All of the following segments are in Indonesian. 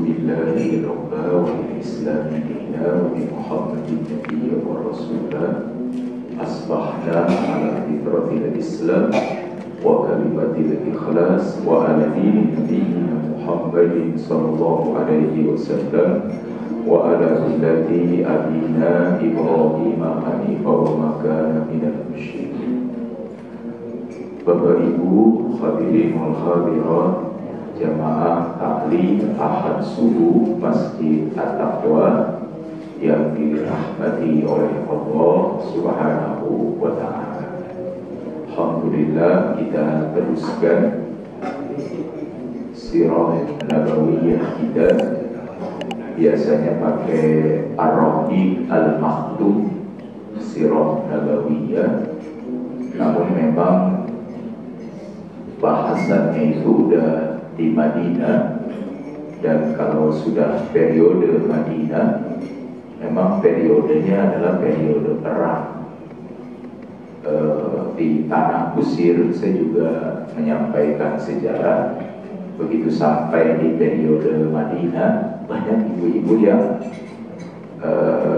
بالله ربا وبالإسلام دينا وبمحمد نبيا ورسولا أصبحنا على فطرة الإسلام وكلمة الإخلاص وعلى دين نبينا محمد صلى الله عليه وسلم وعلى ملة أبينا إبراهيم حنيفا وما كان من المشركين. Bapak Ibu hadirin wal hadirat jamaah taklim Ahad Subuh Masjid At-Taqwa yang dirahmati oleh Allah Subhanahu wa Ta'ala. Alhamdulillah, kita teruskan sirah nabawiyah kita, biasanya pakai Ar-Rahiq Al-Maktum, sirah nabawiyah, namun memang bahasannya itu udah di Madinah, dan kalau sudah periode Madinah memang periodenya adalah periode perang. Di tanah Kusir saya juga menyampaikan sejarah, begitu sampai di periode Madinah banyak ibu-ibu yang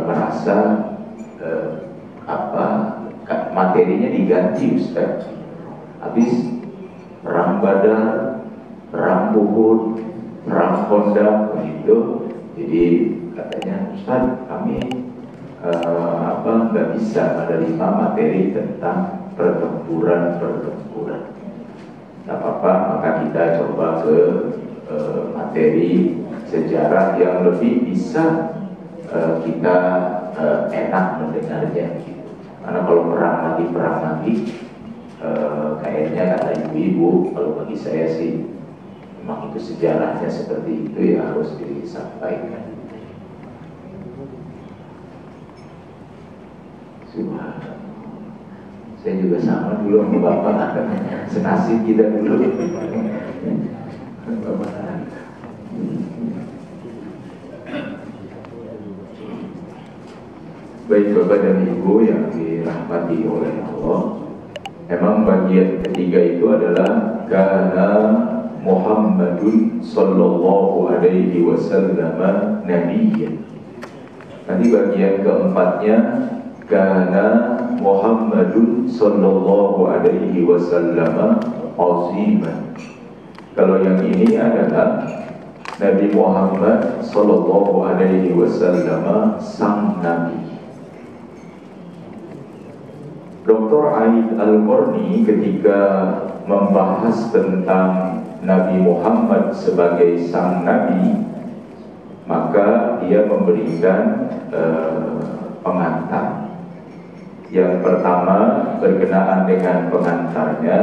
merasa materinya diganti, Ustaz. Habis perang Badar, perang Uhud, perang Khandaq begitu. Jadi katanya, Ustaz, kami nggak bisa menerima materi tentang pertempuran. Tidak apa-apa, maka kita coba ke materi sejarah yang lebih bisa kita enak mendengarnya. Karena kalau perang lagi, kayaknya kata ibu-ibu, kalau bagi saya sih memang itu sejarahnya seperti itu, ya harus disampaikan. Saya juga sama dulu sama bapak, senasib kita dulu. Baik Bapak dan Ibu yang dirahmati oleh Allah, memang bagian ketiga itu adalah kana Muhammadun sallallahu alaihi wasallam nabiyyan. Nanti bagian keempatnya kana Muhammadun sallallahu alaihi wasallam aziman. Kalau yang ini adalah Nabi Muhammad sallallahu alaihi wasallam sang nabi. Dr. Aid Al-Qarni ketika membahas tentang Nabi Muhammad sebagai sang nabi, maka dia memberikan pengantar. Yang pertama berkenaan dengan pengantarnya,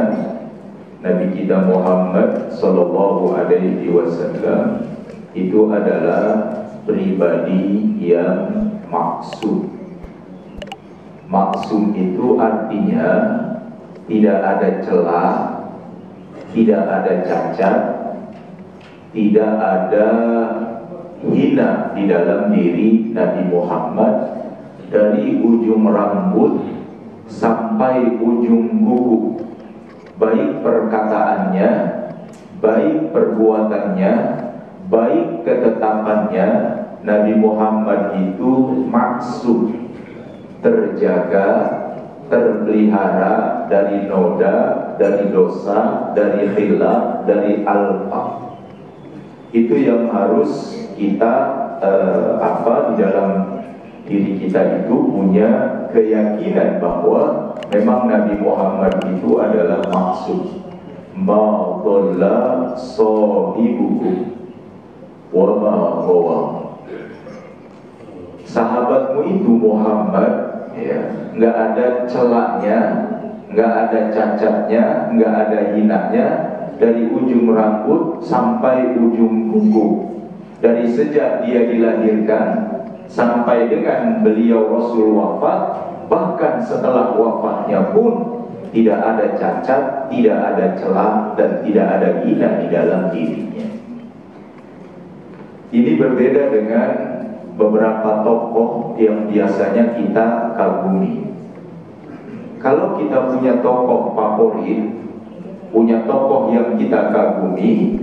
Nabi kita Muhammad sallallahu alaihi wasallam itu adalah pribadi yang maksum. Maksum itu artinya tidak ada celah, tidak ada cacat, tidak ada hina di dalam diri Nabi Muhammad, dari ujung rambut sampai ujung kuku, baik perkataannya, baik perbuatannya, baik ketetapannya. Nabi Muhammad itu maksum, terjaga, terpelihara dari noda, dari dosa, dari khilaf, dari alfa. Itu yang harus kita di dalam diri kita itu punya keyakinan bahwa memang Nabi Muhammad itu adalah maksum. Ma dhalla sahibukum wa ma ghawa. Sahabatmu itu Muhammad, ya, nggak ada celaknya, nggak ada cacatnya, nggak ada hinanya, dari ujung rambut sampai ujung kuku, dari sejak dia dilahirkan sampai dengan beliau Rasul wafat, bahkan setelah wafatnya pun tidak ada cacat, tidak ada celah, dan tidak ada hina di dalam dirinya. Ini berbeda dengan beberapa tokoh yang biasanya kita kagumi. Kalau kita punya tokoh favorit, punya tokoh yang kita kagumi,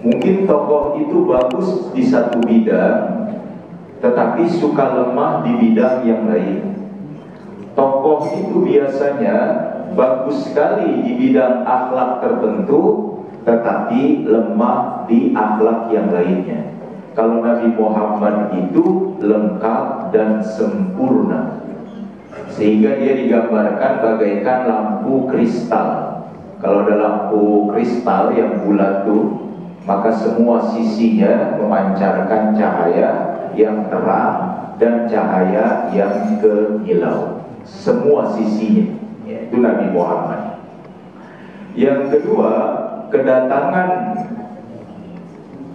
Mungkin tokoh itu bagus di satu bidang, tetapi suka lemah di bidang yang lain. Tokoh itu biasanya bagus sekali di bidang akhlak tertentu, tetapi lemah di akhlak yang lainnya. Kalau Nabi Muhammad itu lengkap dan sempurna, sehingga dia digambarkan bagaikan lampu kristal. Kalau ada lampu kristal yang bulat tuh, maka semua sisinya memancarkan cahaya yang terang dan cahaya yang kehilau. Semua sisinya, yaitu Nabi Muhammad. Yang kedua, kedatangan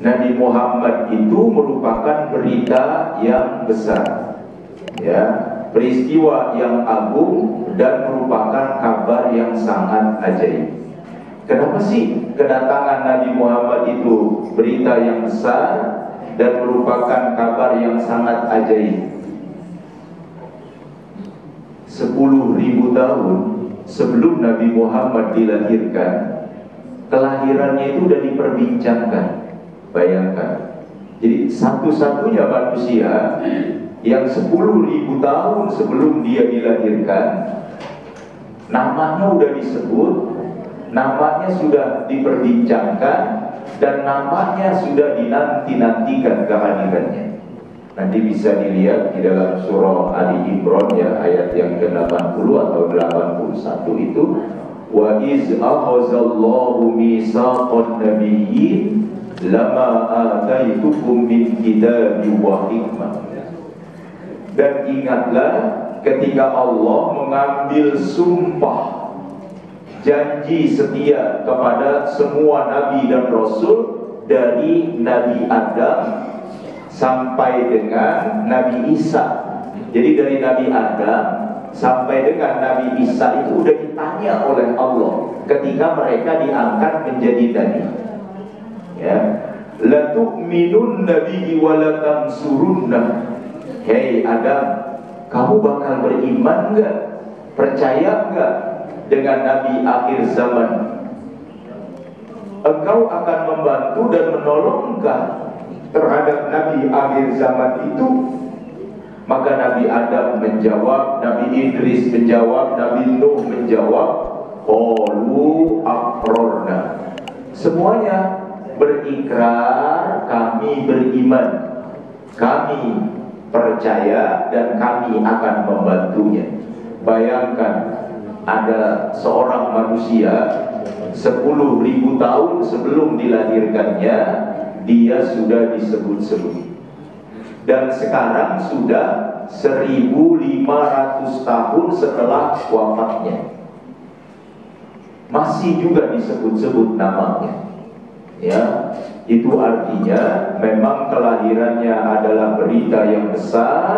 Nabi Muhammad itu merupakan berita yang besar, ya, peristiwa yang agung dan merupakan kabar yang sangat ajaib. Kenapa sih kedatangan Nabi Muhammad itu berita yang besar dan merupakan kabar yang sangat ajaib? 10.000 tahun sebelum Nabi Muhammad dilahirkan, kelahirannya itu sudah diperbincangkan. Bayangkan, jadi satu-satunya manusia yang 10.000 tahun sebelum dia dilahirkan, namanya sudah disebut, namanya sudah diperbincangkan, dan namanya sudah dinanti-nantikan kehadirannya. Nanti bisa dilihat di dalam surah Ali Imran, ya, ayat yang ke-80 atau 81 itu, wa iz akhazallahu mitsaqan nabiyyin lama ataitukum min kitabi wa hikmah. Dan ingatlah ketika Allah mengambil sumpah janji setia kepada semua nabi dan rasul, dari Nabi Adam sampai dengan Nabi Isa. Jadi dari Nabi Adam sampai dengan Nabi Isa itu sudah ditanya oleh Allah ketika mereka diangkat menjadi nabi. Ya, la tu'minun nabiyyi wa la tansurunna. Hei Adam, kamu bakal beriman enggak? Percaya enggak dengan nabi akhir zaman? Engkau akan membantu dan menolongkah terhadap nabi akhir zaman itu? Maka Nabi Adam menjawab, Nabi Idris menjawab, Nabi Nuh menjawab, qalu aqrarna. Semuanya berikrar, kami beriman, kami percaya, dan kami akan membantunya. Bayangkan, ada seorang manusia 10.000 tahun sebelum dilahirkannya, dia sudah disebut-sebut. Dan sekarang sudah 1.500 tahun setelah wafatnya, masih juga disebut-sebut namanya. Ya, itu artinya memang kelahirannya adalah berita yang besar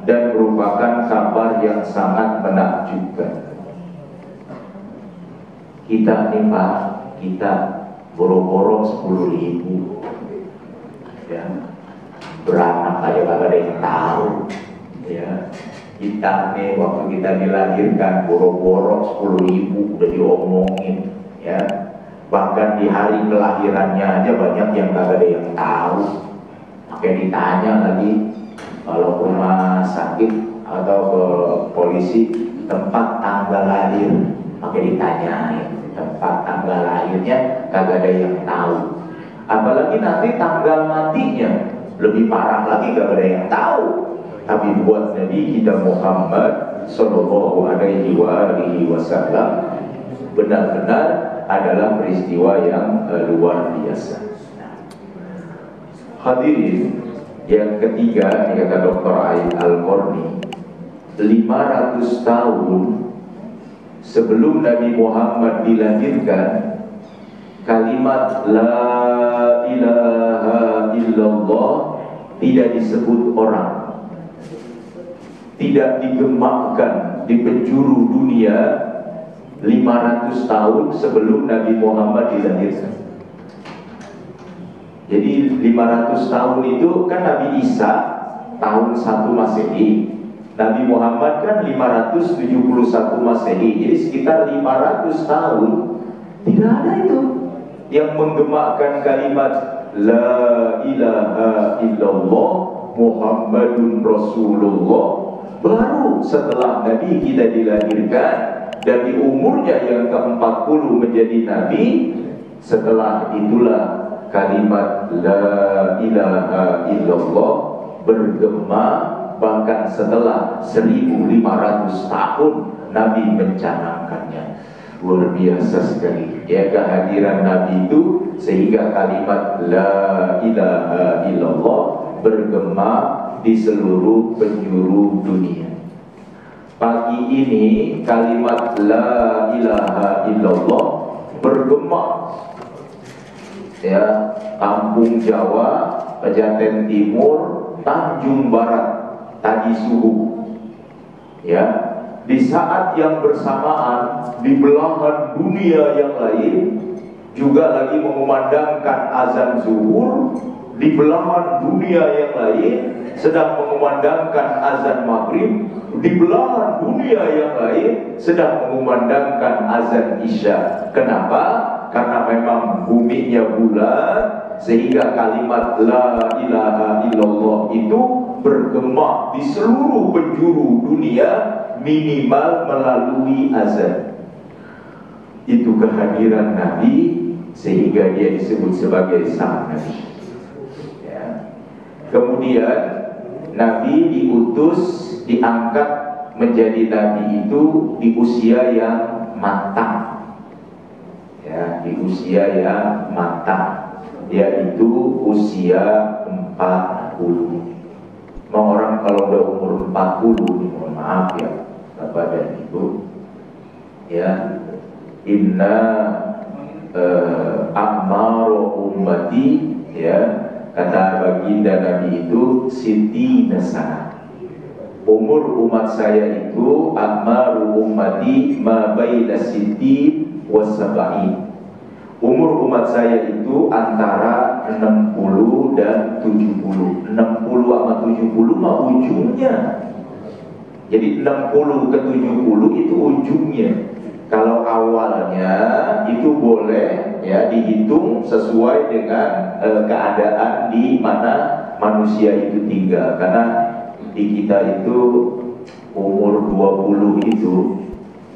dan merupakan kabar yang sangat menakjubkan. Kita nih Pak, kita boro-boro 10.000, ya, beranak aja kagak ada yang tahu, ya. Kita nih waktu kita dilahirkan boro-boro 10.000 udah diomongin, ya. Bahkan di hari kelahirannya aja banyak yang kagak ada yang tahu. Pakai ditanya lagi kalau ke rumah sakit atau ke polisi, tempat tanggal lahir, pakai ditanyain tempat tanggal lahirnya, kagak ada yang tahu. Apalagi nanti tanggal matinya, lebih parah lagi, kagak ada yang tahu. Tapi buat Nabi kita Muhammad Sallallahu Alaihi Wasallam benar-benar adalah peristiwa yang luar biasa. Hadirin, yang ketiga, kata Dr. Aid Al-Qarni, 500 tahun sebelum Nabi Muhammad dilahirkan, kalimat La ilaha illallah tidak disebut orang, tidak digemakkan di penjuru dunia 500 tahun sebelum Nabi Muhammad dilahirkan. Jadi 500 tahun itu kan Nabi Isa tahun 1 Masehi, Nabi Muhammad kan 571 Masehi. Jadi sekitar 500 tahun tidak ada itu. yang menggemakkan kalimat La ilaha illallah Muhammadun Rasulullah baru setelah Nabi kita dilahirkan dan di umurnya yang ke-40 menjadi Nabi. Setelah itulah kalimat La ilaha illallah bergema, bahkan setelah 1500 tahun Nabi mencanangkannya. Luar biasa sekali ya kehadiran Nabi itu, sehingga kalimat La ilaha illallah bergema di seluruh penjuru dunia. Pagi ini kalimat La ilaha illallah bergema ya, Kampung Jawa, Pejaten Timur, Tanjung Barat, tadi subuh ya. Di saat yang bersamaan di belahan dunia yang lain juga lagi mengumandangkan azan zuhur, di belahan dunia yang lain sedang mengumandangkan azan maghrib, di belahan dunia yang lain sedang mengumandangkan azan isya. Kenapa? Karena memang buminya bulat, sehingga kalimat La ilaha illallah itu bergema di seluruh penjuru dunia, minimal melalui azan. Itu kehadiran Nabi, sehingga dia disebut sebagai sang Nabi ya. Kemudian Nabi diutus, diangkat menjadi Nabi itu di usia yang matang ya, di usia yang matang, yaitu usia 40. Orang kalau udah umur 40, mohon maaf ya Bapak dan Ibu ya, inna a'maru ummati ya, kata baginda Nabi itu Siti Nasana. Umur umat saya itu a'maru ummati ma baina siti wasaba'in. Umur umat saya itu antara 60 dan 70. 60 sama 70 mah ujungnya. Jadi 60 ke 70 itu ujungnya. Kalau awalnya itu boleh ya dihitung sesuai dengan keadaan di mana manusia itu tinggal. Karena di kita itu umur 20 itu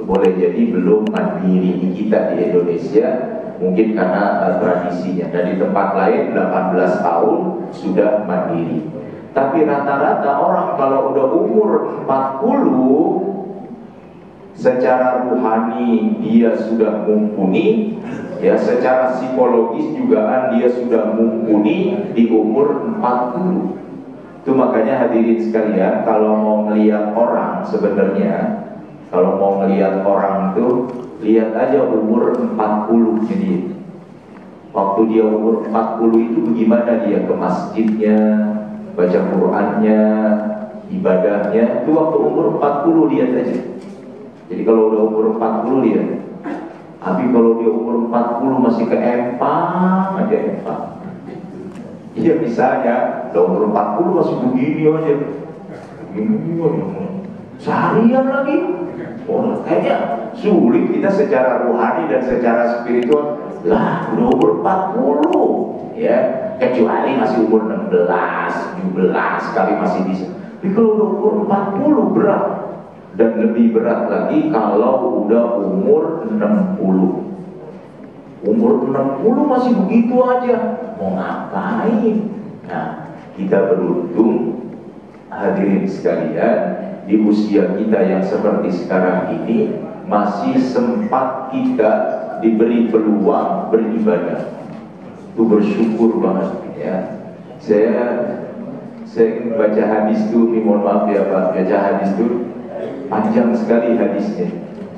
boleh jadi belum mandiri di kita di Indonesia. Mungkin karena tradisinya, dan di tempat lain 18 tahun sudah mandiri. Tapi rata-rata orang kalau udah umur 40, secara ruhani dia sudah mumpuni ya, secara psikologis juga dia sudah mumpuni di umur 40. Itu makanya hadirin sekalian, kalau mau melihat orang sebenarnya, kalau mau melihat orang tuh lihat aja umur 40. Jadi waktu dia umur 40 itu bagaimana dia ke masjidnya, baca Qur'annya, ibadahnya, itu waktu umur 40 lihat aja. Jadi kalau udah umur 40 lihat. Tapi kalau dia umur 40 masih keempang aja, empang. Iya, misalnya udah umur 40 masih begini aja, seharian lagi. Oh, kayaknya sulit kita secara rohani dan secara spiritual. Lah, udah umur 40 ya, kecuali masih umur 16, 17 kali masih bisa. Tapi kalau udah umur 40 berat. Dan lebih berat lagi kalau udah umur 60. Umur 60 masih begitu aja, mau ngapain? Nah, kita beruntung hadirin sekalian, di usia kita yang seperti sekarang ini masih sempat kita diberi peluang beribadah. Itu bersyukur banget ya. Saya baca hadis itu, mohon maaf ya Pak, baca hadis itu panjang sekali hadisnya.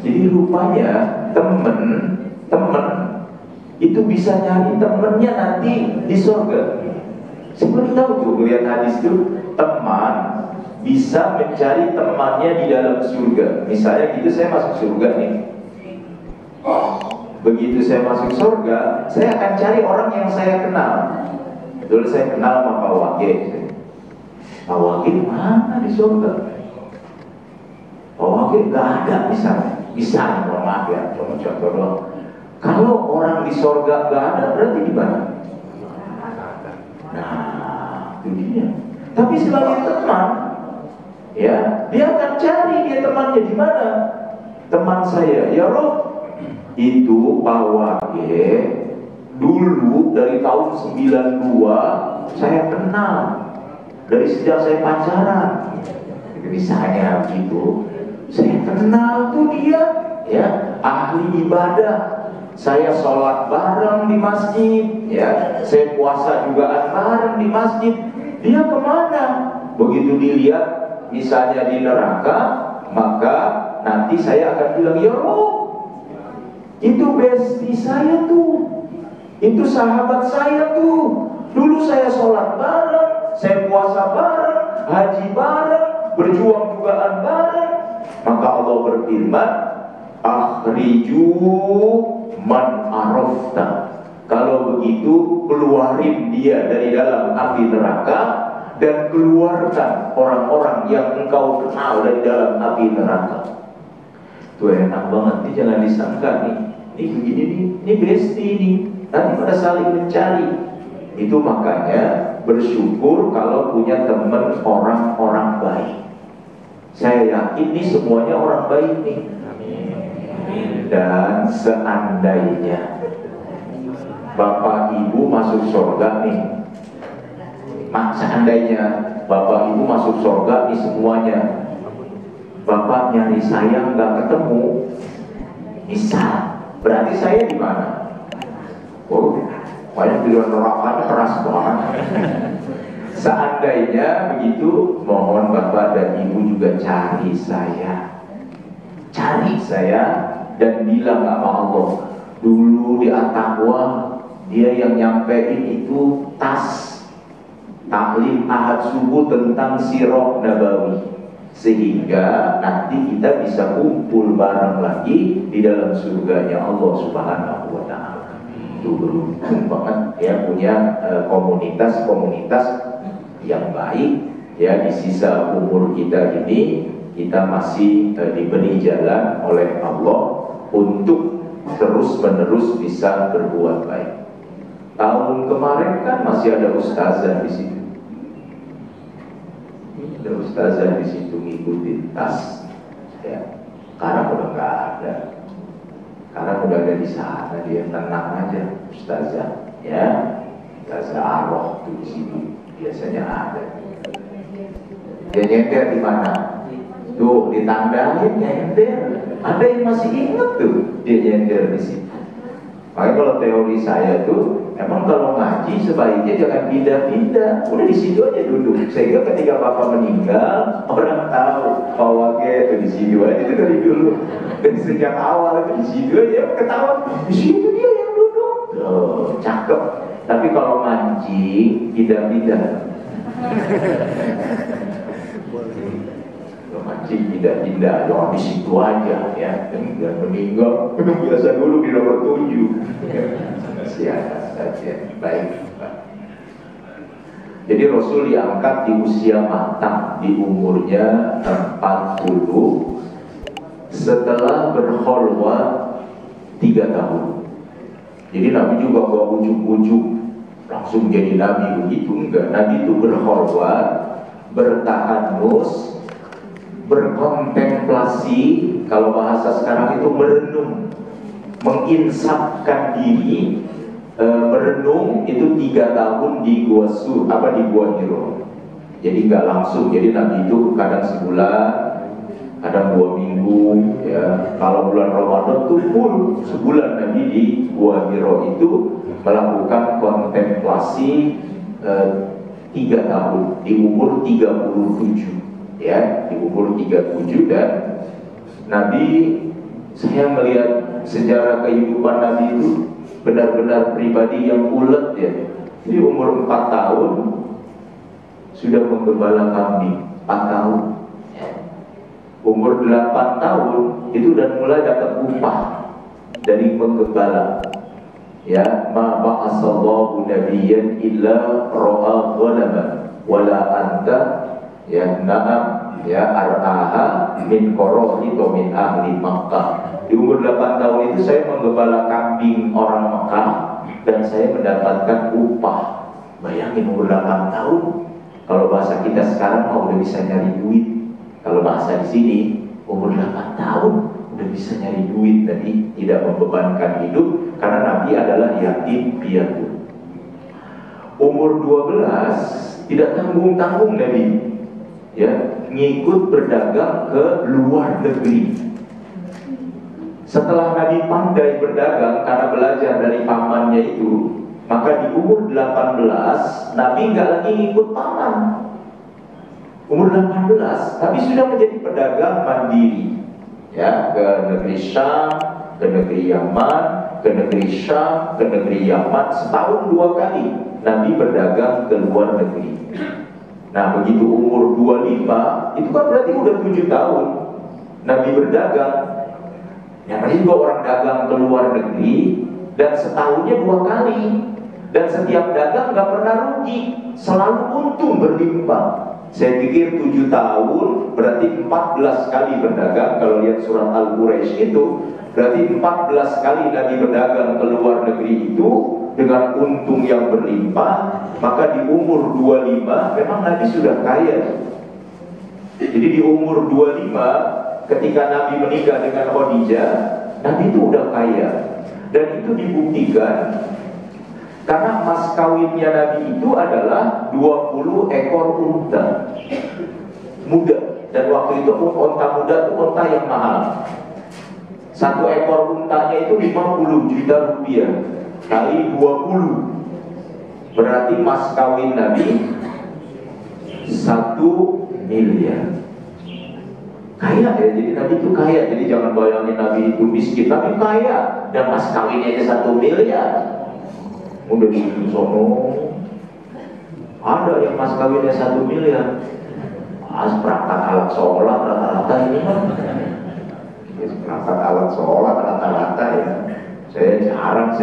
Jadi rupanya temen itu bisa nyari temennya nanti di surga. Saya baru tahu tuh melihat hadis itu, teman bisa mencari temannya di dalam surga. Misalnya gitu, saya masuk surga nih. Begitu saya masuk surga, saya akan cari orang yang saya kenal. Dulu saya kenal sama Pak Wakil. Pak Wakil mana di surga? Pak Wakil gak ada misalnya. Mohon maaf ya, cuma contoh doang. Kalau orang di sorga nggak ada, berarti di mana? Nah, itu dia. Tapi sebagai teman, ya, dia akan cari dia temannya di mana. Teman saya, ya Rob, itu Pak Wage dulu dari tahun 92 saya kenal, dari sejak saya pacaran. Misalnya gitu, saya kenal tuh dia, ya, ahli ibadah. Saya sholat bareng di masjid, ya, saya puasa juga bareng di masjid. Dia kemana? Begitu dilihat misalnya di neraka, maka nanti saya akan bilang, ya Rob, itu bestie saya tuh, itu sahabat saya tuh. Dulu saya sholat bareng, saya puasa bareng, haji bareng, berjuang jugaan bareng. Maka Allah berfirman, akhriju man arafta. Kalau begitu, keluarin dia dari dalam api neraka, dan keluarkan orang-orang yang engkau kenal dari dalam api neraka. Tuh enak banget nih, jangan disangka nih, ini begini nih, ini bestie nih, nanti pada saling mencari. Itu makanya bersyukur kalau punya teman orang-orang baik. Saya yakin nih semuanya orang baik nih. Dan seandainya Bapak Ibu masuk surga nih, seandainya Bapak Ibu masuk surga nih semuanya, Bapak nyari saya nggak ketemu, bisa, berarti saya di mana? Oh, banyak pilihan nerakanya keras banget. Seandainya begitu, mohon Bapak dan Ibu juga cari saya, dan bilang sama Allah, dulu di At-Taqwa dia yang nyampein itu tas taklim ahad subuh tentang sirah nabawi, sehingga nanti kita bisa kumpul bareng lagi di dalam surganya Allah Subhanahu wa Ta'ala. Itu beruntung banget ya punya komunitas-komunitas yang baik ya. Di sisa umur kita ini, kita masih diberi jalan oleh Allah untuk terus-menerus bisa berbuat baik. Tahun kemarin kan masih ada ustazah di situ. Ada ustazah di situ ngikutin tas. Ya. Sekarang udah nggak ada. Sekarang udah ada di sana, dia tenang aja ustazah. Ya, ustazah Aroh tuh di situ biasanya ada. Dia nyender di mana? Tuh ditandain nyender. Ada yang masih ingat tuh dia nyender di situ. Makanya kalau teori saya tuh, emang kalau ngaji sebaiknya jangan pindah-pindah, udah di situ aja duduk. Sehingga ketika Bapak meninggal, orang tahu bahwa dia di situ aja itu dari dulu. Dari sejak awal itu di situ aja ketahuan, di situ dia yang duduk. Oh, cakep. Tapi kalau mancing pindah-pindah. Mancing pindah-pindah, jangan di situ aja ya. Dan meninggal, biasa dulu di nomor 7. Siapa saja, baik. Jadi Rasul diangkat di usia matang, di umurnya 40, setelah berkhulwat 3 tahun. Jadi Nabi juga gak ujuk-ujuk langsung jadi Nabi begitu, enggak. Nabi itu berkhulwat, bertahanus, berkontemplasi, kalau bahasa sekarang itu merenung, menginsafkan diri, merenung itu 3 tahun di Gua di Gua Hiro. Jadi nggak langsung. Jadi Nabi itu kadang sebulan, kadang 2 minggu, ya. Kalau bulan Ramadan tuh full sebulan Nabi di Gua Hiro itu melakukan kontemplasi 3 tahun di umur 37. Ya, di umur 37. Dan Nabi, saya melihat sejarah kehidupan Nabi itu benar-benar pribadi yang ulet ya. Di umur 4 tahun sudah menggembala kambing, 4 tahun ya. Umur 8 tahun itu udah mulai dapat upah dari menggembala ya. Ma ba'asallahu nabiyyan illa ra'a ghanaman wala anta ya na'am ya ar'aha min qorohi atau min ahli Makkah. Di umur 8 tahun itu saya menggembala kambing orang Mekah dan saya mendapatkan upah. Bayangin umur 8 tahun. Kalau bahasa kita sekarang udah bisa nyari duit. Kalau bahasa di sini umur 8 tahun udah bisa nyari duit, jadi tidak membebankan hidup karena Nabi adalah yatim piatu. Umur 12 tidak tanggung-tanggung Nabi, ya, ngikut berdagang ke luar negeri. Setelah Nabi pandai berdagang karena belajar dari pamannya itu, maka di umur 18 Nabi nggak lagi ngikut paman. Umur 18 Nabi sudah menjadi pedagang mandiri, ya, ke negeri Syam, ke negeri Yaman, ke negeri Syam, ke negeri Yaman. Setahun 2 kali Nabi berdagang ke luar negeri. Nah, begitu umur 25, itu kan berarti udah 7 tahun Nabi berdagang. Yang lain juga orang dagang ke luar negeri, dan setahunnya 2 kali. Dan setiap dagang gak pernah rugi, selalu untung berlimpah. Saya pikir 7 tahun berarti 14 kali berdagang. Kalau lihat surat Al-Quraisy itu, berarti 14 kali Nabi berdagang ke luar negeri itu dengan untung yang berlimpah. Maka di umur 25 memang Nabi sudah kaya. Jadi di umur 25 ketika Nabi menikah dengan Khadijah, Nabi itu udah kaya. Dan itu dibuktikan karena mas kawinnya Nabi itu adalah 20 ekor unta muda. Dan waktu itu unta muda itu unta yang mahal. 1 ekor untanya itu 50 juta rupiah kali 20, berarti mas kawin Nabi 1 miliar. Kaya ya, jadi Nabi itu kaya. Jadi jangan bayangin Nabi itu miskin, Nabi kaya dan mas kawinnya aja 1 miliar. Udah di sono ada yang mas kawinnya 1 miliar. Perangkat alat sholat rata-rata ini kan, perangkat alat sholat rata-rata ya. Saya jarang,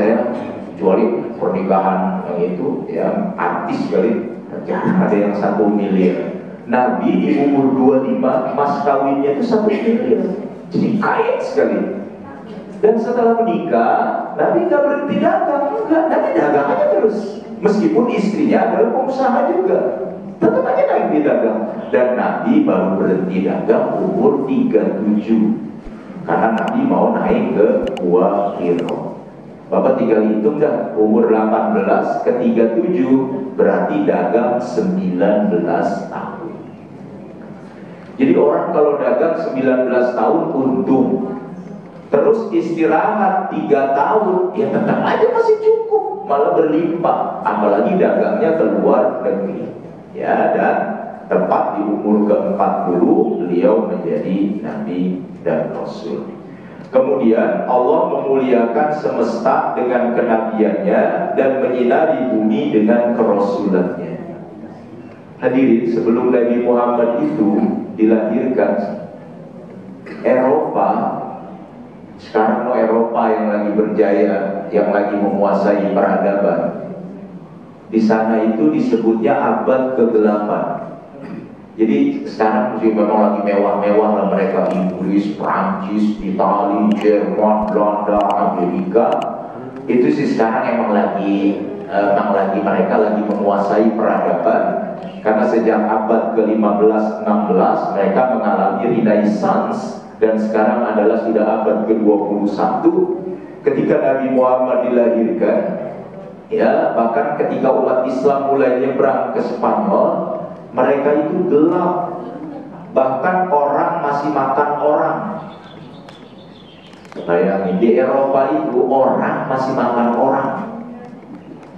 kecuali pernikahan yang itu yang artis kali, jarang ada yang 1 miliar. Nabi di umur 25 mas kawinnya itu 1 miliar. Jadi kaya sekali. Dan setelah menikah Nabi gak berhenti dagang. Enggak, Nabi dagang aja terus. Meskipun istrinya adalah pengusaha juga, tetap aja Nabi dagang. Dan Nabi baru berhenti dagang umur 37, karena Nabi mau naik ke Gua Hiro. Bapak tinggal hitung dah, umur 18 ke 37 berarti dagang 19 tahun. Jadi orang kalau dagang 19 tahun untung, terus istirahat 3 tahun, ya tetap aja masih cukup, malah berlimpah. Apalagi dagangnya ke luar negeri, ya. Dan tepat di umur ke-40 beliau menjadi Nabi dan Rasul. Kemudian Allah memuliakan semesta dengan kenabiannya dan menyinari bumi dengan kerasulannya. Hadirin, sebelum Nabi Muhammad itu dilahirkan, Eropa, sekarang Eropa yang lagi berjaya, yang lagi menguasai peradaban, di sana itu disebutnya abad ke-8. Jadi sekarang memang lagi mewah-mewah lah mereka, Inggris, Prancis, Italia, Jerman, Belanda, Amerika. Itu sih sekarang emang lagi mereka lagi menguasai peradaban. Karena sejak abad ke-15-16 mereka mengalami Renaissance, dan sekarang adalah sudah abad ke-21 ketika Nabi Muhammad dilahirkan. Ya, bahkan ketika umat Islam mulai nyebrang ke Spanyol, mereka itu gelap. Bahkan orang masih makan orang. Bayangin, di Eropa itu orang masih makan orang.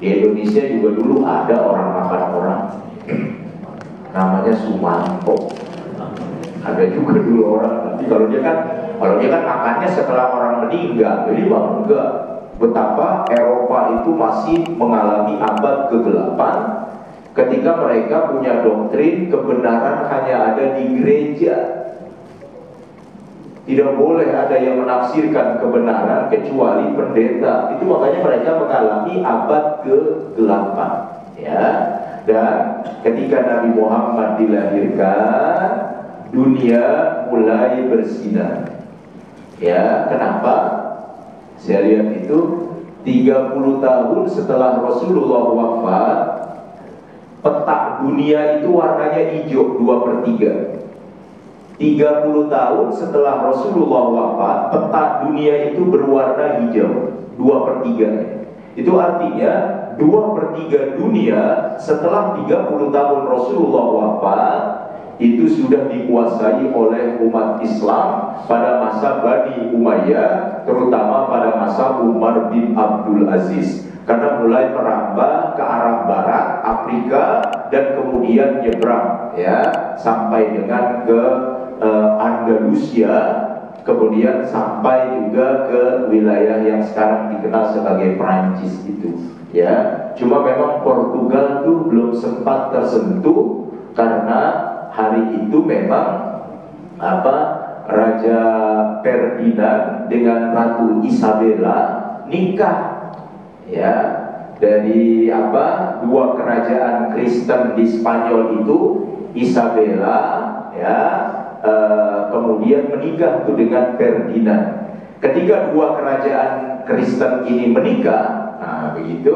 Di Indonesia juga dulu ada orang makan orang, namanya Sumanto. Ada juga dulu orang, tapi kalau dia kan makannya setelah orang meninggal. Jadi enggak, betapa Eropa itu masih mengalami abad ke-8 ketika mereka punya doktrin kebenaran hanya ada di gereja. Tidak boleh ada yang menafsirkan kebenaran kecuali pendeta. Itu makanya mereka mengalami abad ke-8, ya. Dan ketika Nabi Muhammad dilahirkan, dunia mulai bersinar. Ya, kenapa? Saya lihat itu 30 tahun setelah Rasulullah wafat, peta dunia itu warnanya hijau 2/3. 30 tahun setelah Rasulullah wafat, peta dunia itu berwarna hijau 2/3. Itu artinya 2/3 dunia setelah 30 tahun Rasulullah wafat itu sudah dikuasai oleh umat Islam pada masa Bani Umayyah, terutama pada masa Umar bin Abdul Aziz, karena mulai merambah ke arah barat Afrika dan kemudian nyebrang ya sampai dengan ke Andalusia, kemudian sampai juga ke wilayah yang sekarang dikenal sebagai Prancis itu ya. Cuma memang Portugal tuh belum sempat tersentuh karena hari itu memang Raja Ferdinand dengan Ratu Isabella nikah ya, dari dua kerajaan Kristen di Spanyol itu. Isabella ya kemudian menikah tuh dengan Ferdinand. Ketika dua kerajaan Kristen ini menikah, nah begitu,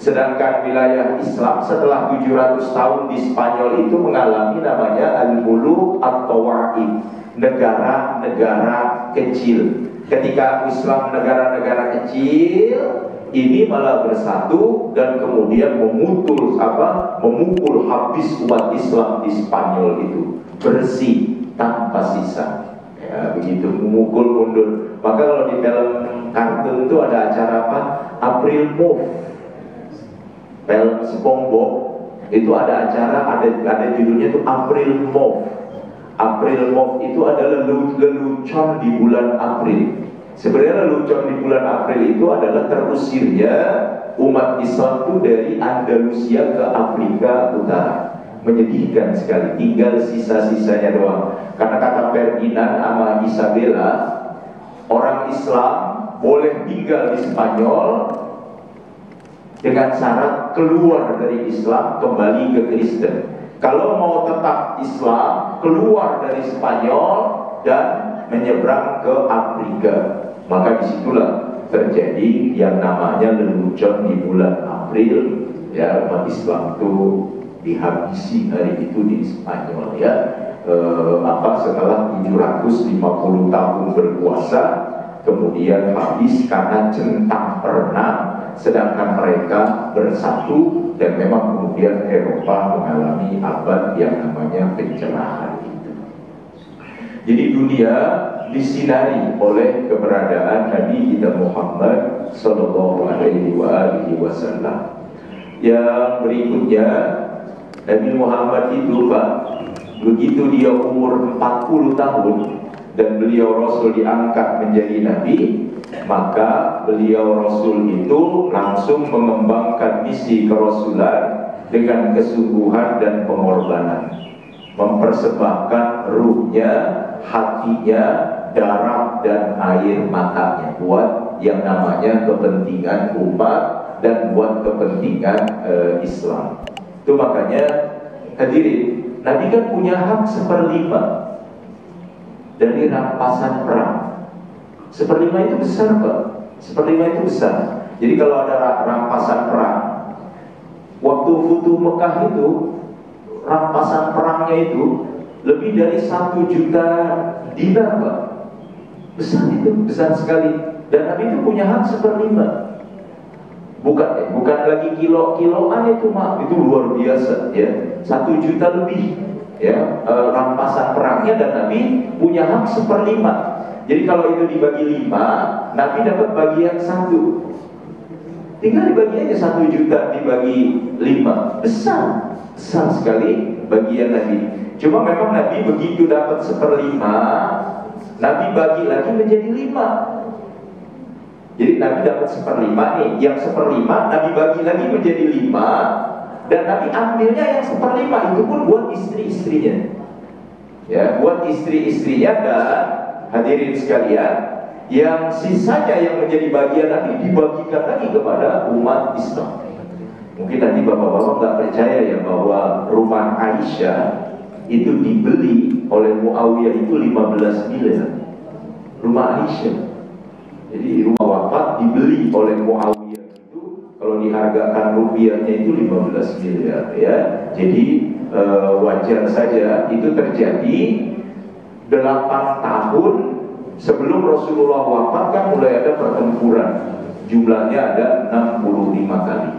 sedangkan wilayah Islam setelah 700 tahun di Spanyol itu mengalami namanya Al-Muluk At-Tawaib, negara-negara kecil. Ketika Islam negara-negara kecil ini malah bersatu dan kemudian memukul habis umat Islam di Spanyol itu, bersih tanpa sisa ya, begitu, memukul mundur. Maka kalau di film kartun itu ada acara April Move, film SpongeBob itu ada acara, ada judulnya itu April Move. April Move itu adalah lelucon di bulan April. Sebenarnya lelucon di bulan April itu adalah terusirnya umat Islam itu dari Andalusia ke Afrika Utara. Menyedihkan sekali, tinggal sisa-sisanya doang. Karena kata Ferdinand sama Isabella, orang Islam boleh tinggal di Spanyol dengan syarat keluar dari Islam kembali ke Kristen. Kalau mau tetap Islam, keluar dari Spanyol dan menyeberang ke Afrika. Maka disitulah terjadi yang namanya lelucon di bulan April ya, umat Islam itu dihabisi hari itu di Spanyol ya. Setelah 750 tahun berkuasa, kemudian habis karena centang perenang, sedangkan mereka bersatu dan memang kemudian Eropa mengalami abad yang namanya pencerahan itu. Jadi dunia disinari oleh keberadaan Nabi kita Muhammad Sallallahu Alaihi Wasallam. Yang berikutnya, Nabi Muhammad itu begitu dia umur 40 tahun dan beliau Rasul diangkat menjadi Nabi, maka beliau Rasul itu langsung mengembangkan misi kerasulan dengan kesungguhan dan pengorbanan, mempersembahkan ruhnya, hatinya, darah dan air matanya buat yang namanya kepentingan umat dan buat kepentingan Islam. Itu makanya hadirin, Nabi kan punya hak 1/5 dari rampasan perang. 1/5 itu besar Pak, 1/5 itu besar. Jadi kalau ada rampasan perang, waktu Futuh Mekah itu rampasan perangnya itu lebih dari 1 juta dinar Pak. Besar itu, besar sekali. Dan Nabi itu punya hak 1/5. Bukan lagi kilo-kiloan itu Mak, itu luar biasa ya. 1 juta lebih ya rampasan perangnya, dan Nabi punya hak 1/5. Jadi kalau itu dibagi 5, Nabi dapat bagian 1. Tinggal dibagi aja 1 juta dibagi 5, besar sekali bagian Nabi. Cuma memang Nabi begitu dapat 1/5, Nabi bagi lagi menjadi 5. Jadi Nabi dapat 1/5 nih, yang 1/5 Nabi bagi lagi menjadi 5, dan Nabi ambilnya yang 1/5 itu pun buat istri-istrinya. Ya, buat istri-istrinya, dan hadirin sekalian, yang sisanya yang menjadi bagian Nabi dibagikan lagi kepada umat Islam. Mungkin nanti bapak-bapak nggak percaya ya bahwa rumah Aisyah itu dibeli oleh Muawiyah itu 15 miliar. Rumah Aisyah. Jadi rumah wafat dibeli oleh Muawiyah itu kalau dihargakan rupiahnya itu 15 miliar ya. Jadi wajar saja itu terjadi 8 tahun sebelum Rasulullah wafat kan mulai ada pertempuran. Jumlahnya ada 65 kali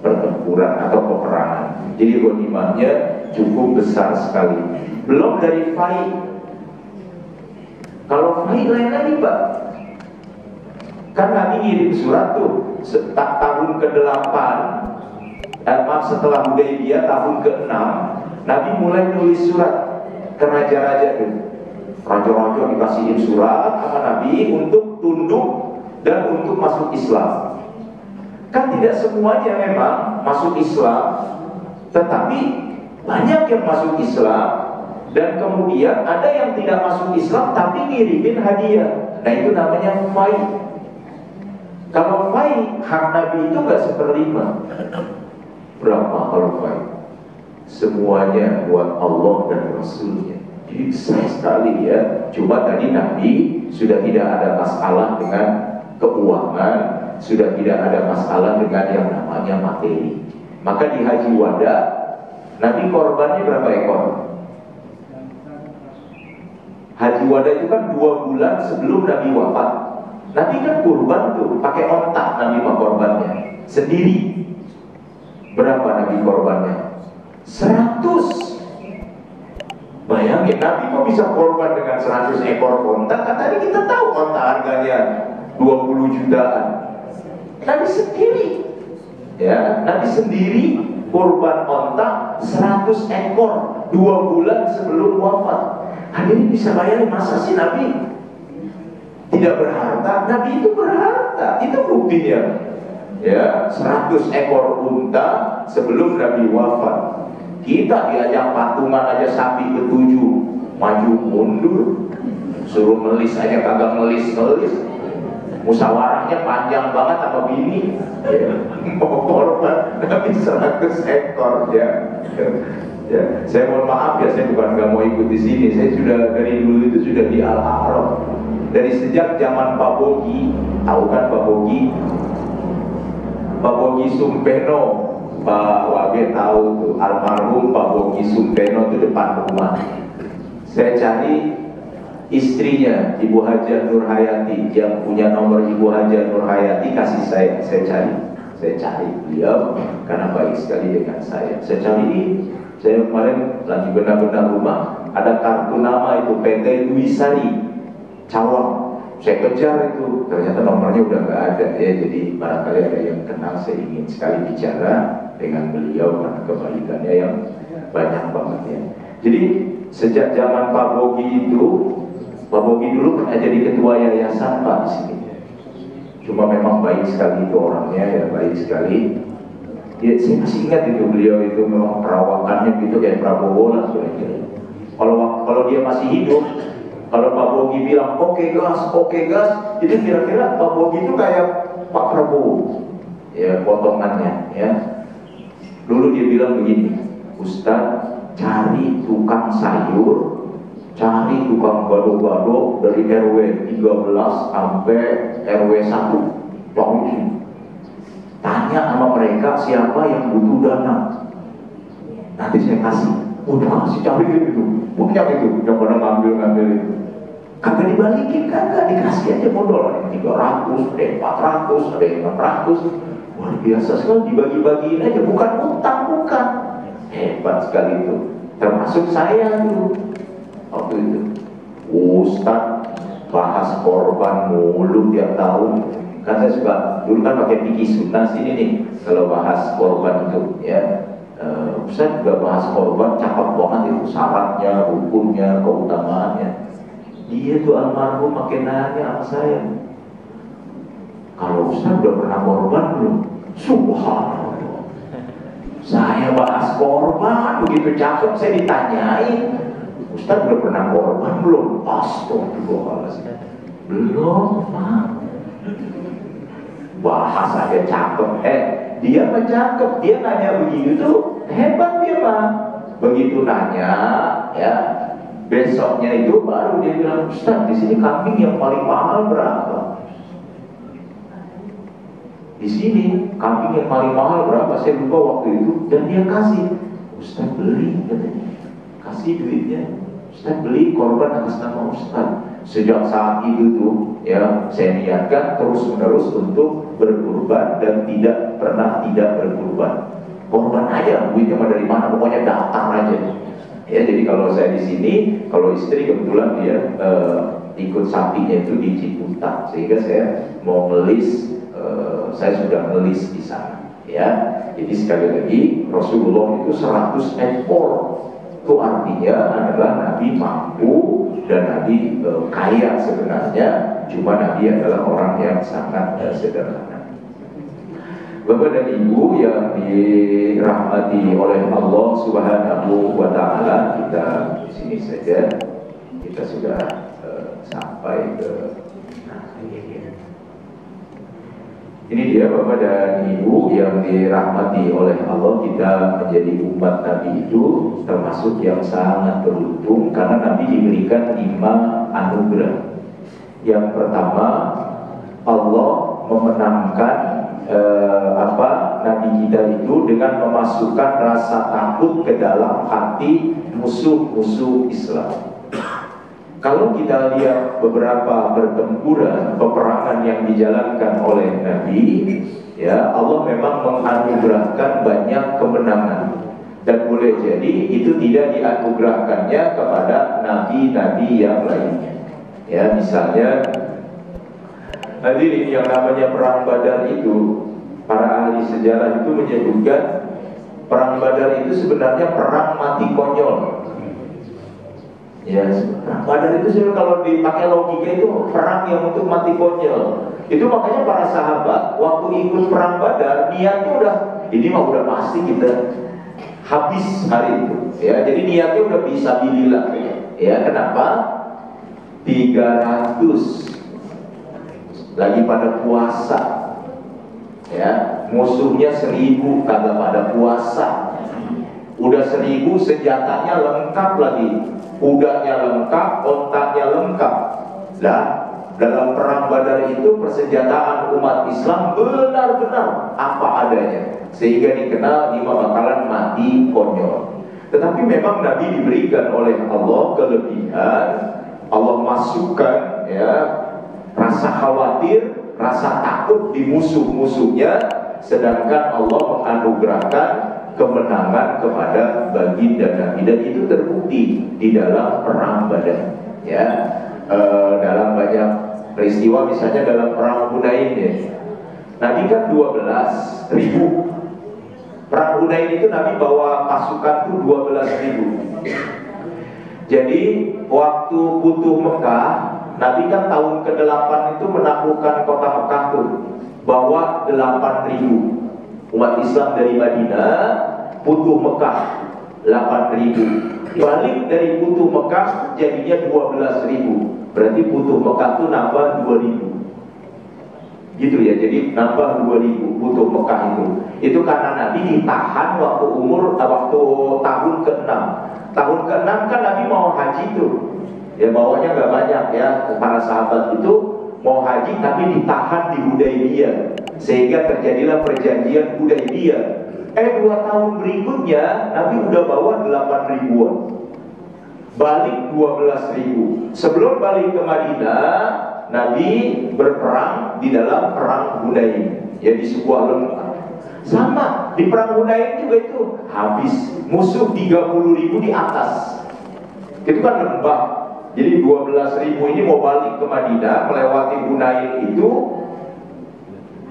pertempuran atau peperangan. Jadi ghanimahnya cukup besar sekali. Belum dari fai. Kalau fai lain lagi Pak. Kan Nabi ngirim surat tuh tahun ke-8 setelah Hudaybiyah tahun ke-6 Nabi mulai nulis surat ke raja-raja tuh. Raja-raja dikasihin surat sama Nabi untuk tunduk dan untuk masuk Islam. Kan tidak semuanya memang masuk Islam, tetapi banyak yang masuk Islam dan kemudian ada yang tidak masuk Islam tapi ngirimin hadiah. Nah itu namanya fai. Kalau fai hak Nabi itu nggak 1/5. Berapa kalau fai? Semuanya buat Allah dan Rasulnya. Jadi besar sekali ya. Cuma tadi Nabi sudah tidak ada masalah dengan keuangan, sudah tidak ada masalah dengan yang namanya materi. Maka di Haji Wada Nabi korbannya berapa ekor? Haji Wada itu kan 2 bulan sebelum Nabi wafat. Nabi kan kurban tuh pakai ontak. Nabi mah korbannya sendiri. Berapa Nabi korbannya? 100. Bayangin Nabi kok bisa korban dengan 100 ekor ontak? Kan tadi kita tahu ontak harganya 20 jutaan. Nabi sendiri, ya, Nabi sendiri korban ontak 100 ekor 2 bulan sebelum wafat. Hadirin bisa bayangin masa sih Nabi tidak berharta? Nabi itu berharta, itu buktinya. Ya, 100 ekor unta sebelum Nabi wafat. Kita diajak patungan aja sapi ke-7 maju mundur, suruh melis aja kagak melis. Musyawarahnya panjang banget sama bini ya. Mau korban Nabi 100 ekor ya. Ya, saya mohon maaf ya, saya bukan nggak mau ikut di sini. Saya sudah dari dulu itu sudah di Al-Haram. Dari sejak zaman Pak Bogi, tahu kan Pak Bogi? Pak Bogi Sumpeno, Pak Wage tahu tuh, almarhum Pak Bogi Sumpeno itu depan rumah. Saya cari istrinya Ibu Haja Nur Hayati, yang punya nomor Ibu Haja Nur Hayati kasih saya cari beliau karena baik sekali dengan saya. Saya kemarin lagi benar-benar rumah, ada kartu nama itu PT Dwi Sari Cawang. Saya kejar itu, ternyata nomornya udah nggak ada ya. Jadi barangkali ada yang kenal, saya ingin sekali bicara dengan beliau karena kebaikannya yang banyak banget ya. Jadi sejak zaman Pak Bogi itu, Pak Bogi dulu pernah jadi ketua yayasan Pak di sini. Cuma memang baik sekali itu orangnya ya, baik sekali. Ya, saya masih ingat itu beliau itu memang perawakannya gitu kayak Prabowo lah kira-kira. Kalau dia masih hidup, kalau Pak Bogi bilang oke gas, jadi kira-kira Pak Bogi itu kayak Pak Prabowo, ya potongannya ya. Dulu dia bilang begini, Ustaz, cari tukang sayur, cari tukang gado-gado dari RW 13 sampai RW 1. Tanya sama mereka siapa yang butuh dana, nanti saya kasih. Udah kasih, cari gitu, banyak itu yang pada ngambil itu. Kagak dibalikin, kagak dikasih aja modal. Ada yang 300, ada yang 400, ada yang 600. Luar biasa sekali, dibagi-bagiin aja, bukan utang, bukan. Hebat sekali itu. Termasuk saya dulu waktu itu. Ustaz bahas korban mulu tiap tahun. Kan saya suka, dulu kan pakai Piki Sunnah sini nih, kalau bahas korban itu ya. Ustaz juga bahas korban, cakep banget itu syaratnya, hukumnya, keutamaannya. Dia tuh almarhum makin nanya sama saya, kalau Ustaz udah pernah korban belum? Subhanallah, saya bahas korban begitu cakep, saya ditanyain, Ustaz udah pernah korban belum? Astagfirullahaladzim, belum Pak. Bahas aja cakep, dia mah cakep, dia nanya begitu, hebat dia Pak. Begitu nanya, ya, besoknya itu baru dia bilang, Ustaz, di sini kambing yang paling mahal berapa? Di sini kambing yang paling mahal berapa? Saya lupa waktu itu. Dan dia kasih, Ustaz beli, katanya, kasih duitnya. Ustaz beli korban atas nama Ustaz. Sejak saat itu tuh, ya, saya niatkan terus menerus untuk berkurban dan tidak pernah tidak berkurban. Korban aja, duitnya mah dari mana, pokoknya datang aja. Ya, jadi kalau saya di sini, kalau istri kebetulan dia ikut sapinya itu di Ciputat, sehingga saya mau ngelis, saya sudah ngelis di sana. Ya, jadi sekali lagi Rasulullah itu 100 ekor. Itu artinya adalah Nabi mampu dan Nabi kaya sebenarnya, cuma Nabi adalah orang yang sangat sederhana. Bapak dan Ibu yang dirahmati oleh Allah Subhanahu wa Ta'ala, kita di sini saja, kita sudah sampai ke ini dia Bapak dan Ibu yang dirahmati oleh Allah. Kita menjadi umat Nabi itu termasuk yang sangat beruntung karena Nabi diberikan 5 anugerah. Yang pertama, Allah memenangkan Nabi kita itu dengan memasukkan rasa takut ke dalam hati musuh-musuh Islam. Kalau kita lihat beberapa pertempuran, peperangan yang dijalankan oleh Nabi, ya, Allah memang menganugerahkan banyak kemenangan. Dan boleh jadi itu tidak dianugerahkannya kepada nabi-nabi yang lainnya. Ya, misalnya hadirin, yang namanya perang Badar itu, para ahli sejarah itu menyebutkan perang Badar itu sebenarnya perang mati konyol. Ya, Badar itu sebenarnya kalau dipakai logika itu perang yang untuk mati konyol. Itu makanya para sahabat waktu ikut perang Badar niatnya udah, ini mah udah pasti kita habis hari itu. Ya, jadi niatnya udah bisa bililah. Ya, kenapa? 300 lagi pada puasa. Ya, musuhnya 1000 kagak pada puasa. Udah 1000 senjatanya lengkap lagi. Kudanya lengkap, ontaknya lengkap. Nah, dalam perang Badar itu persenjataan umat Islam benar-benar apa adanya, sehingga dikenal 5 bakalan mati konyol. Tetapi memang Nabi diberikan oleh Allah kelebihan. Allah masukkan, ya, rasa khawatir, rasa takut di musuh-musuhnya, sedangkan Allah menganugerahkan kemenangan kepada baginda Nabi, dan itu terbukti di dalam perang Badar. Ya, dalam banyak peristiwa, misalnya dalam perang Hunain, ya, Nabi kan 12.000. Perang Hunain itu Nabi bawa pasukan tuh 12.000. Jadi waktu Futuh Mekah, Nabi kan tahun ke-8 itu menaklukkan kota Mekah tuh, bawa 8.000 umat Islam dari Madinah. Futuh Mekah 8.000, balik dari Futuh Mekah jadinya 12.000. Berarti Futuh Mekah itu nambah 2.000. Gitu ya, jadi nambah 2.000 Futuh Mekah itu. Itu karena Nabi ditahan waktu tahun ke-6. Tahun ke-6 kan Nabi mau haji tuh. Ya, bawanya nggak banyak, ya, para sahabat itu mau haji tapi ditahan di Hudaybiyah, sehingga terjadilah perjanjian Hudaybiyah. 2 tahun berikutnya Nabi udah bawa 8.000-an, balik 12.000. Sebelum balik ke Madinah, Nabi berperang di dalam perang Hudain, ya, di sebuah lembah. Sama di perang Hudain juga itu habis musuh 30.000 di atas. Itu kan lembah. Jadi 12.000 ini mau balik ke Madinah melewati Hunain itu.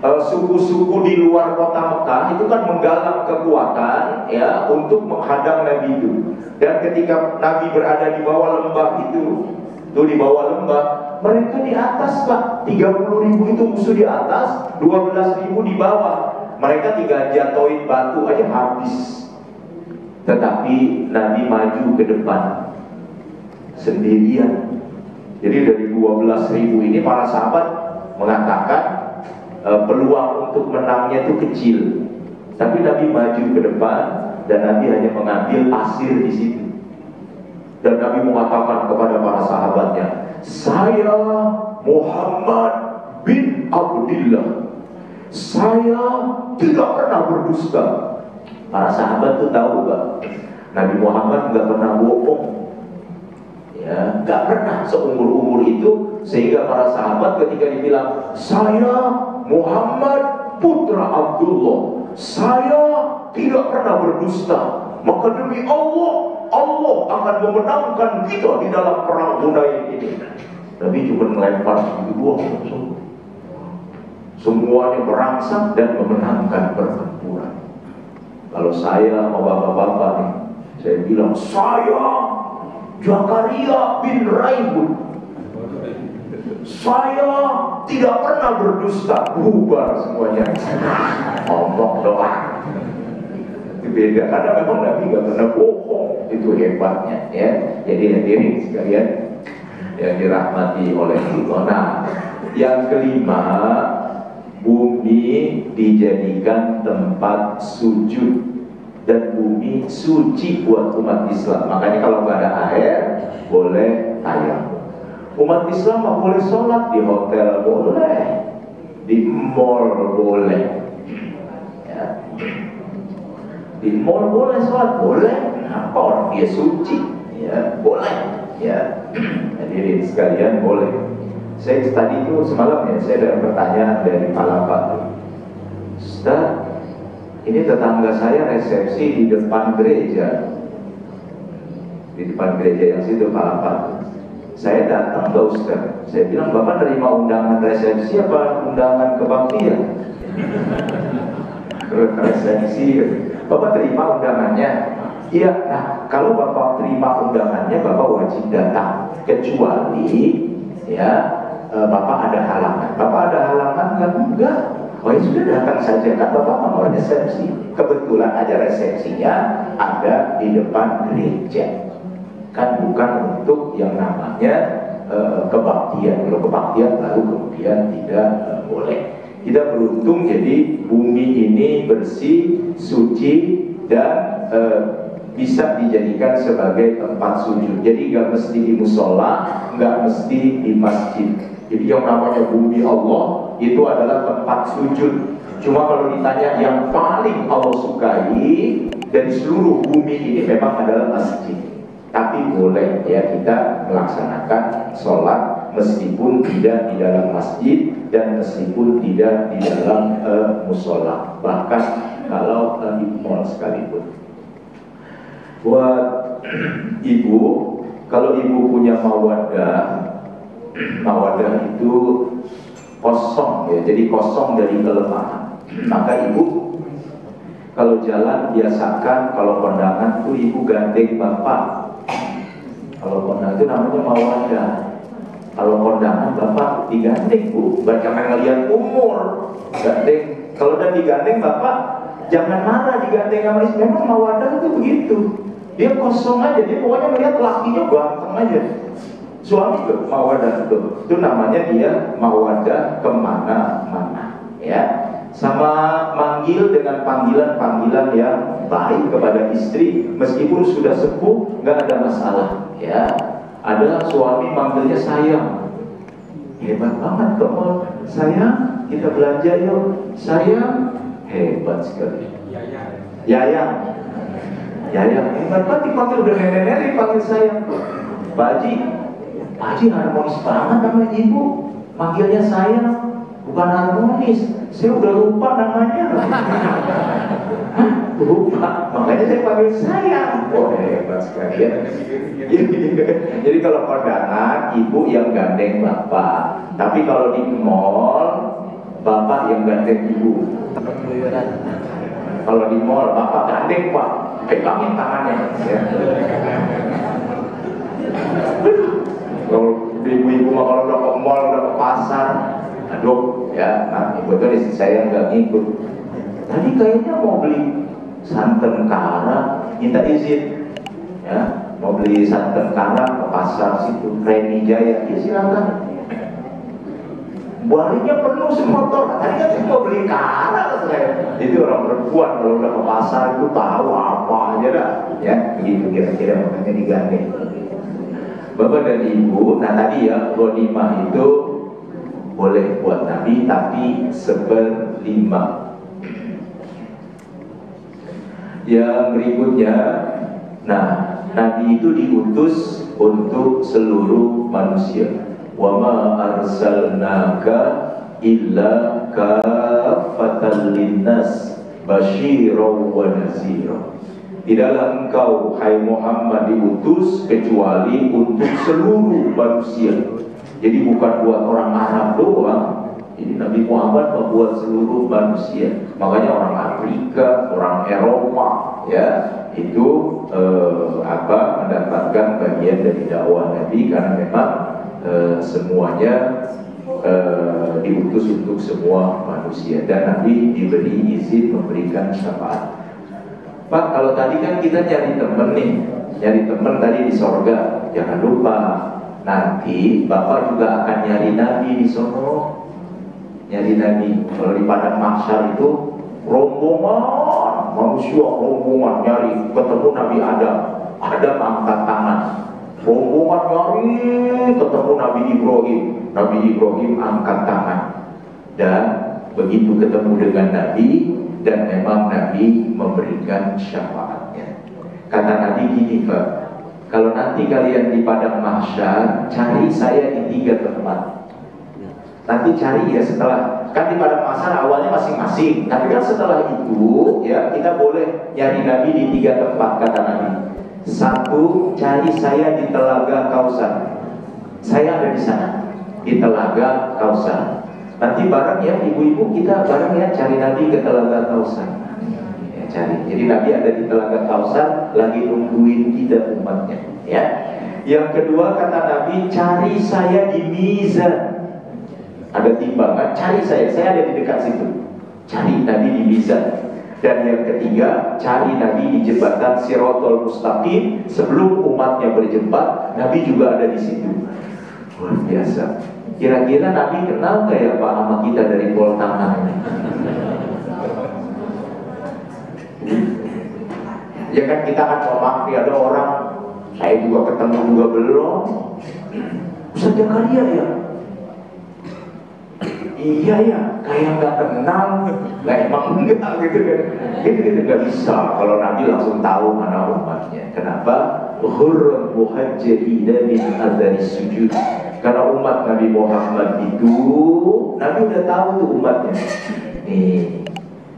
Suku-suku di luar kota Mekah itu kan menggalang kekuatan, ya, untuk menghadang Nabi itu. Dan ketika Nabi berada di bawah lembah itu, tuh di bawah lembah, mereka di atas, Pak. 30.000 itu musuh di atas, 12.000 di bawah. Mereka tinggal jatuhin batu aja habis. Tetapi Nabi maju ke depan sendirian. Jadi dari 12.000 ini para sahabat mengatakan peluang untuk menangnya itu kecil. Tapi Nabi maju ke depan, dan Nabi hanya mengambil pasir di situ. Dan Nabi mengatakan kepada para sahabatnya, saya Muhammad bin Abdullah, saya tidak pernah berdusta. Para sahabat tuh tahu Pak, Nabi Muhammad nggak pernah bohong, ya, nggak pernah seumur-umur itu. Sehingga para sahabat ketika dibilang saya Muhammad putra Abdullah, saya tidak pernah berdusta, maka demi Allah, Allah akan memenangkan kita di dalam perang Hunain ini. Nabi cuma melempar segitu, semuanya merangsang dan memenangkan pertempuran. Kalau saya mau bapak-bapak nih, saya bilang saya Zakaria bin Raibun, saya tidak pernah berdusta, bubar semuanya. Allah doa. Itu beda, karena memang Nabi nggak pernah bohong, itu hebatnya ya. Jadi hadirin sekalian yang dirahmati oleh Allah. Nah, yang kelima, bumi dijadikan tempat sujud dan bumi suci buat umat Islam. Makanya kalau nggak ada air boleh tayamum. Umat Islam nggak boleh sholat di hotel, boleh di mall, boleh ya. Di mall boleh sholat, boleh. Kenapa? Orang dia suci ya, boleh ya. Hadirin sekalian, boleh. Saya tadi itu semalam ya, saya ada pertanyaan dari Palapa. Ustaz, ini tetangga saya resepsi di depan gereja, di depan gereja yang situ Palapa. Saya datang ke Ustaz, saya bilang, Bapak terima undangan resepsi apa undangan kebaktian? Resepsi, Bapak terima undangannya? Iya. Nah, kalau Bapak terima undangannya, Bapak wajib datang, kecuali ya Bapak ada halangan. Bapak ada halangan kan? Enggak. Oh ya sudah, datang saja, kan Bapak mau resepsi. Kebetulan aja resepsinya ada di depan gereja, kan bukan untuk yang namanya kebaktian. Kalau kebaktian lalu kemudian tidak boleh. Kita beruntung jadi bumi ini bersih, suci, dan bisa dijadikan sebagai tempat sujud. Jadi nggak mesti di musola, nggak mesti di masjid. Jadi yang namanya bumi Allah itu adalah tempat sujud. Cuma kalau ditanya yang paling Allah sukai dari seluruh bumi ini memang adalah masjid. Tapi boleh ya kita melaksanakan sholat meskipun tidak di dalam masjid dan meskipun tidak di dalam musola, bahkan kalau di mall sekalipun. Buat ibu, kalau ibu punya mawaddah, mawaddah itu kosong ya, jadi kosong dari kelemahan. Maka ibu kalau jalan biasakan, kalau kondangan tuh ibu gandeng bapak. Kalau kondangan itu namanya mawaddah. Kalau kondangan bapak digandeng bu, jangan ngeliat umur, gandeng. Kalau udah digandeng bapak jangan marah, digandeng sama istri. Memang mawaddah itu begitu. Dia kosong aja, dia pokoknya melihat lakinya ganteng aja. Suami juga mawaddah itu namanya dia mawaddah kemana-mana ya. Sama manggil dengan panggilan-panggilan yang baik kepada istri, meskipun sudah sepuh nggak ada masalah ya. Ada suami manggilnya sayang, hebat banget kok sayang, kita belanja yuk, sayang, hebat sekali. Yayang, Yayang, hebat banget dipanggil, udah nenek-nenek dipanggil sayang. Pak Haji harmonis banget sama ibu, manggilnya sayang, bukan harmonis. Saya udah lupa namanya. Lupa, makanya saya panggil sayang. Oh hebat sekali ya. Jadi kalau kondangan ibu yang gandeng bapak, tapi kalau di mall bapak yang gandeng ibu. Kalau di mall bapak gandeng pak, pegangin tangannya ya. Kalau ibu-ibu mah kalau udah ke mall, udah ke pasar, aduh ya, nah ibu tuh istri saya nggak ngikut. Tadi kayaknya mau beli santan kara, minta izin ya, mau beli santan kara ke pasar situ, Reni Jaya, ya silakan. Balinya penuh semotor, tadi kan saya mau beli kara saya. Jadi orang perempuan kalau udah ke pasar itu tahu apa apa aja dah, ya begitu kira-kira makanya digandeng. Bapak dan Ibu, nah tadi ya ghanimah itu boleh buat Nabi tapi 1/5. Yang berikutnya, nah Nabi itu diutus untuk seluruh manusia. Wa ma arsalnaka illa kafatan linnas basyiran wa nazira. Tidaklah engkau hai Muhammad diutus kecuali untuk seluruh manusia. Jadi bukan buat orang Arab doang. Jadi Nabi Muhammad membuat seluruh manusia. Makanya orang Afrika, orang Eropa, ya itu mendapatkan bagian dari dakwah Nabi karena memang semuanya diutus untuk semua manusia dan Nabi diberi izin memberikan syafaat. Pak, kalau tadi kan kita nyari temen nih, nyari temen tadi di sorga, jangan lupa nanti Bapak juga akan nyari Nabi di sono. Nyari Nabi, kalau di padang mahsyar itu rombongan manusia, rombongan nyari ketemu Nabi Adam. Adam angkat tangan, rombongan nyari ketemu Nabi Ibrahim. Nabi Ibrahim angkat tangan. Dan begitu ketemu dengan Nabi, dan memang Nabi memberikan syafaatnya. Kata Nabi gini, Pak, kalau nanti kalian di padang mahsyar, cari saya di 3 tempat. Nanti cari ya setelah, kan di padang mahsyar awalnya masing-masing, tapi kan setelah itu ya kita boleh nyari Nabi di 3 tempat, kata Nabi. 1, cari saya di Telaga Kausar. Saya ada di sana, di Telaga Kausar. Nanti bareng ya ibu-ibu, kita bareng ya cari Nabi ke Telaga Kausar. Ya, cari. Jadi Nabi ada di Telaga Kausar lagi nungguin kita umatnya. Ya. Yang kedua kata Nabi, cari saya di Mizan. Ada timbangan, cari saya ada di dekat situ. Cari Nabi di Mizan. Dan yang ketiga, cari Nabi di jembatan Siratul Mustaqim. Sebelum umatnya berjembat, Nabi juga ada di situ. Luar biasa. Kira-kira Nabi kenal gak ya Pak sama kita dari Pol Tangan? Ya kan kita kan ngomong, ada orang, saya juga ketemu juga belum. Ustaz Zakaria ya? Iya ya, kayak gak kenal. Lah emang enggak gitu kan. Gitu gak bisa kalau Nabi langsung tahu mana umatnya. Kenapa? Hurran muhajirina min adari sujud. Karena umat Nabi Muhammad itu, Nabi udah tahu tuh umatnya. Nih,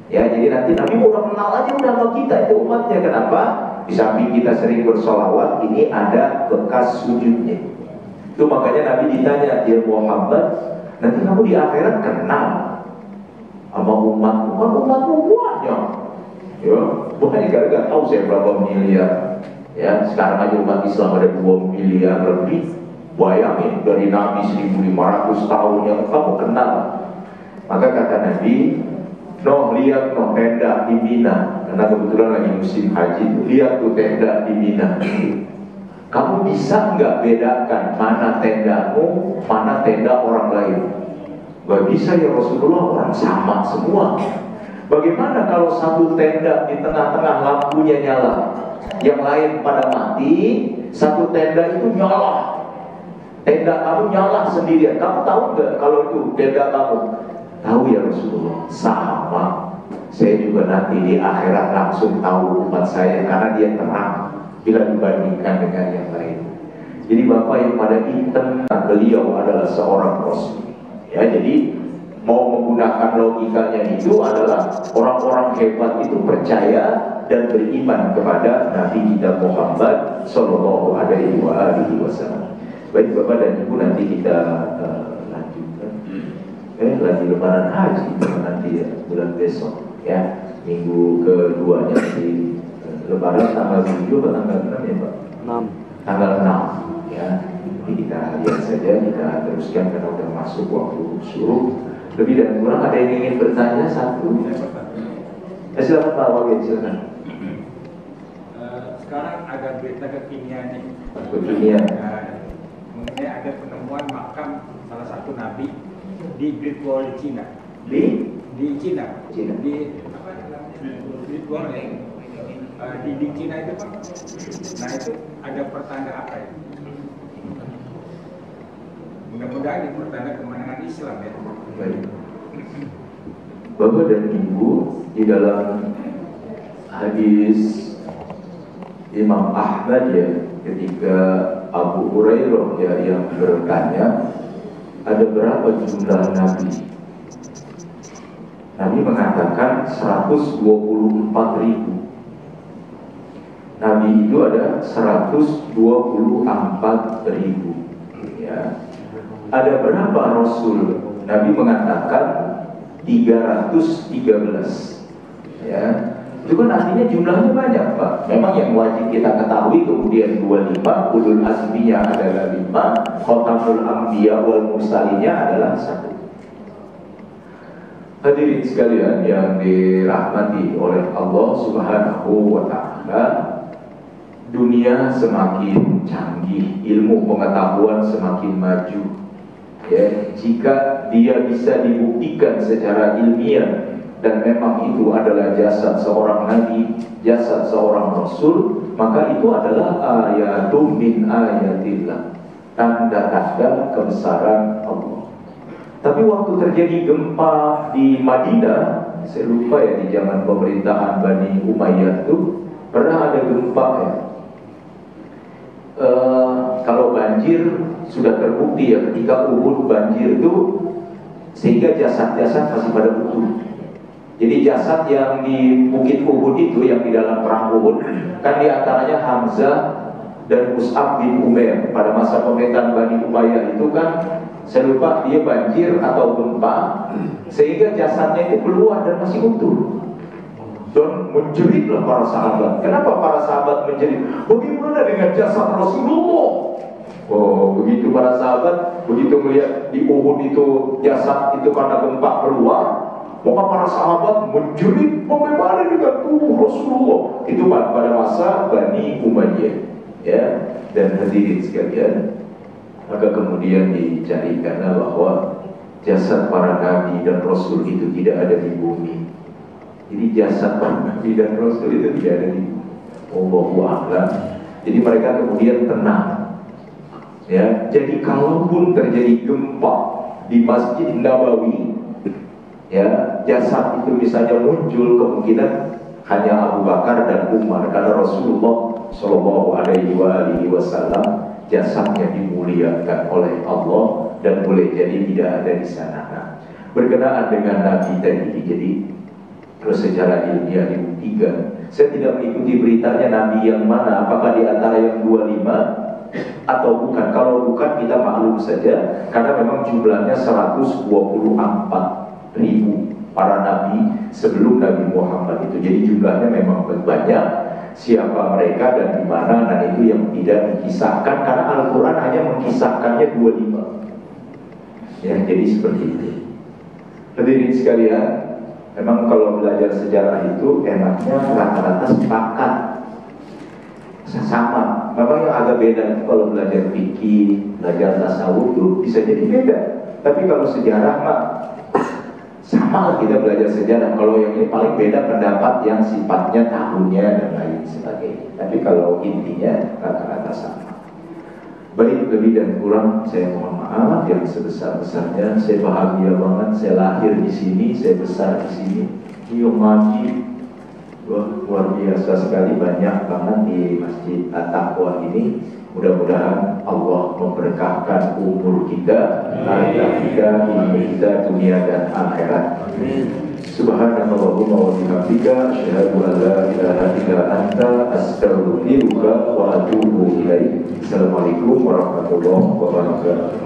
ya jadi nanti Nabi udah kenal aja udah sama kita itu umatnya. Kenapa? Di samping kita sering bersolawat, ini ada bekas sujudnya. Itu makanya Nabi ditanya, ya Muhammad, nanti kamu di akhirat kenal sama umatmu? Kan umatmu banyak. Ya, bukan gara-gara tahu saya berapa miliar. Ya, sekarang aja umat Islam ada 2 miliar lebih. Bayangin dari Nabi 1500 tahun yang kamu kenal. Maka kata Nabi, lihat tenda di Mina. Karena kebetulan lagi musim haji, lihat tuh tenda di Mina. Kamu bisa nggak bedakan mana tendamu, mana tenda orang lain? Gak bisa ya Rasulullah, orang sama semua. Bagaimana kalau satu tenda di tengah-tengah lampunya nyala, yang lain pada mati, satu tenda itu nyala. Tenda kamu nyala sendirian. Kamu tahu nggak kalau itu tenda kamu? Tahu ya Rasulullah. Sama. Saya juga nanti di akhirat langsung tahu umat saya karena dia terang bila dibandingkan dengan yang lain. Jadi Bapak yang pada hitam, beliau adalah seorang Rasul. Ya, jadi mau menggunakan logikanya itu adalah orang-orang hebat itu percaya dan beriman kepada Nabi kita Muhammad Sallallahu Alaihi Wasallam. Baik Bapak dan Ibu, nanti kita lanjutkan. Lagi Lebaran Haji nanti ya, bulan besok ya, minggu keduanya di Lebaran tanggal 7 atau tanggal 6 ya Pak? 6. Tanggal 6 ya. Jadi kita lihat saja, kita teruskan karena udah masuk waktu suruh. Lebih dan kurang ada yang ingin bertanya satu? Silakan Pak Wagil, silakan. Sekarang ada berita kekinian nih. Kekinian. Mengenai ada penemuan makam salah satu nabi di Great Wall Cina. Di Cina. Cina. Di apa namanya? Great Wall. di Cina itu Pak. Nah itu ada pertanda apa ya? Mudah-mudahan ini pertanda kemenangan Islam ya. Baik. Bapak dan Ibu, di dalam hadis Imam Ahmad ya, ketika Abu Hurairah ya yang bertanya ada berapa jumlah nabi? Nabi mengatakan 124.000. Nabi itu ada 124.000 ya. Ada berapa rasul? Nabi mengatakan 313 ya. Itu kan artinya jumlahnya banyak Pak. Memang yang wajib kita ketahui kemudian 25, ulul azminya adalah 5, khotamul anbiya wal mursalinnya adalah 1. Hadirin sekalian yang dirahmati oleh Allah Subhanahu wa taala, dunia semakin canggih, ilmu pengetahuan semakin maju. Ya, jika dia bisa dibuktikan secara ilmiah dan memang itu adalah jasad seorang nabi, jasad seorang rasul, maka itu adalah ayatun min ayatillah, tanda-tanda kebesaran Allah. Tapi waktu terjadi gempa di Madinah, saya lupa ya, di zaman pemerintahan Bani Umayyah itu pernah ada gempa ya. Kalau banjir sudah terbukti ya, ketika Uhud banjir itu, sehingga jasad-jasad masih pada utuh. Jadi jasad yang di Bukit Uhud itu, yang di dalam perang Uhud, kan diantaranya Hamzah dan Mus'ab bin Umair. Pada masa pemerintahan Bani Umayyah itu kan, saya lupa dia banjir atau gempa, sehingga jasadnya itu keluar dan masih utuh. Dan menjeritlah para sahabat. Kenapa para sahabat menjerit? Bagaimana dengan jasad Rasulullah? Oh, begitu para sahabat begitu melihat di Uhud itu jasad itu karena gempa keluar, maka para sahabat menjerit, bagaimana dengan tubuh Rasulullah? Itu pada masa Bani Umayyah, ya. Dan hadirin sekalian, maka kemudian dicarikanlah bahwa jasad para nabi dan rasul itu tidak ada di bumi. Jadi jasad para nabi dan rasul itu tidak ada di bumi. Allahu a'lam. Jadi mereka kemudian tenang. Ya, jadi kalaupun terjadi gempa di Masjid Nabawi, ya, jasad itu misalnya muncul, kemungkinan hanya Abu Bakar dan Umar, karena Rasulullah Shallallahu Alaihi Wasallam jasadnya dimuliakan oleh Allah dan boleh jadi tidak ada di sana. Nah, berkenaan dengan Nabi tadi, jadi terus secara ilmiah dibuktikan. Saya tidak mengikuti beritanya Nabi yang mana, apakah di antara yang 25 atau bukan. Kalau bukan kita maklum saja, karena memang jumlahnya 124.000 para nabi sebelum Nabi Muhammad itu. Jadi jumlahnya memang banyak. Siapa mereka dan di mana, dan itu yang tidak dikisahkan, karena Al-Quran hanya mengkisahkannya 25. Ya, jadi seperti itu. Hadirin sekalian, memang kalau belajar sejarah itu enaknya rata-rata sepakat, sama. Memang yang agak beda kalau belajar fikih, belajar tasawuf itu bisa jadi beda. Tapi kalau sejarah mah sama lah, kita belajar sejarah. Kalau yang ini paling beda pendapat yang sifatnya tahunnya dan lain sebagainya. Tapi kalau intinya rata-rata sama. Baik, lebih dan kurang saya mohon maaf yang sebesar-besarnya. Saya bahagia banget, saya lahir di sini, saya besar di sini. Ini ngaji, wah, luar biasa sekali, banyak banget di Masjid At-Taqwa ini. Mudah-mudahan Allah memberkahkan umur kita, harta kita, ilmu kita, dunia dan akhirat. Subhanallahumma wa bihamdika, asyhadu an la ilaha illa anta, astaghfiruka wa atubu ilaik. Assalamualaikum warahmatullahi wabarakatuh.